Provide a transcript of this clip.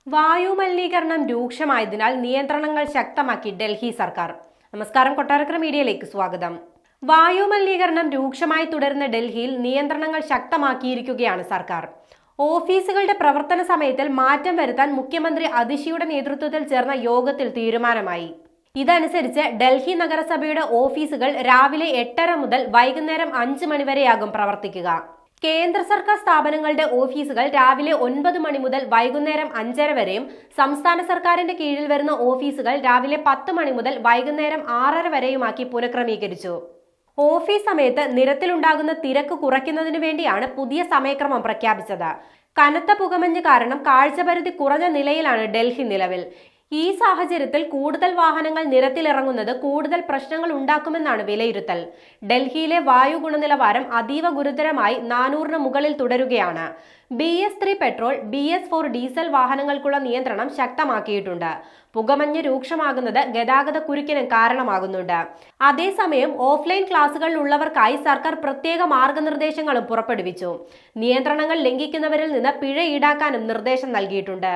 വായു മലിനീകരണം രൂക്ഷമായതിനാൽ നിയന്ത്രണങ്ങൾ ശക്തമാക്കി ഡൽഹി സർക്കാർ. നമസ്കാരം, കൊട്ടാരക്കര മീഡിയയിലേക്ക് സ്വാഗതം. വായു മലിനീകരണം രൂക്ഷമായി തുടരുന്ന ഡൽഹിയിൽ നിയന്ത്രണങ്ങൾ ശക്തമാക്കിയിരിക്കുകയാണ് സർക്കാർ. ഓഫീസുകളുടെ പ്രവർത്തന സമയത്തിൽ മാറ്റം വരുത്താൻ മുഖ്യമന്ത്രി അതിഷിയുടെ നേതൃത്വത്തിൽ ചേർന്ന യോഗത്തിൽ തീരുമാനമായി. ഇതനുസരിച്ച് ഡൽഹി നഗരസഭയുടെ ഓഫീസുകൾ രാവിലെ 8:30 മുതൽ വൈകുന്നേരം 5 മണി വരെയാകും പ്രവർത്തിക്കുക. കേന്ദ്ര സർക്കാർ സ്ഥാപനങ്ങളുടെ ഓഫീസുകൾ രാവിലെ 9 മണി മുതൽ വൈകുന്നേരം 5:30 വരെയും സംസ്ഥാന സർക്കാരിന്റെ കീഴിൽ വരുന്ന ഓഫീസുകൾ രാവിലെ 10 മണി മുതൽ വൈകുന്നേരം 6:30 വരെയുമാക്കി പുനഃക്രമീകരിച്ചു. ഓഫീസ് സമയത്ത് നിരത്തിലുണ്ടാകുന്ന തിരക്ക് കുറയ്ക്കുന്നതിനു വേണ്ടിയാണ് പുതിയ സമയക്രമം പ്രഖ്യാപിച്ചത്. കനത്ത പുകമഞ്ഞ് കാരണം കാഴ്ചപരിധി കുറഞ്ഞ നിലയിലാണ് ഡൽഹി നിലവിൽ. ഈ സാഹചര്യത്തിൽ കൂടുതൽ വാഹനങ്ങൾ നിരത്തിലിറങ്ങുന്നത് കൂടുതൽ പ്രശ്നങ്ങൾ ഉണ്ടാക്കുമെന്നാണ് വിലയിരുത്തൽ. ഡൽഹിയിലെ വായു ഗുണനിലവാരം അതീവ ഗുരുതരമായി 400-ന് മുകളിൽ തുടരുകയാണ്. BS3 പെട്രോൾ, BS4 ഡീസൽ വാഹനങ്ങൾക്കുള്ള നിയന്ത്രണം ശക്തമാക്കിയിട്ടുണ്ട്. പുകമഞ്ഞ് രൂക്ഷമാകുന്നത് ഗതാഗത കുരുക്കിനും കാരണമാകുന്നുണ്ട്. അതേസമയം ഓഫ്ലൈൻ ക്ലാസുകളിൽ ഉള്ളവർക്കായി സർക്കാർ പ്രത്യേക മാർഗനിർദ്ദേശങ്ങളും പുറപ്പെടുവിച്ചു. നിയന്ത്രണങ്ങൾ ലംഘിക്കുന്നവരിൽ നിന്ന് പിഴ ഈടാക്കാനും നിർദ്ദേശം നൽകിയിട്ടുണ്ട്.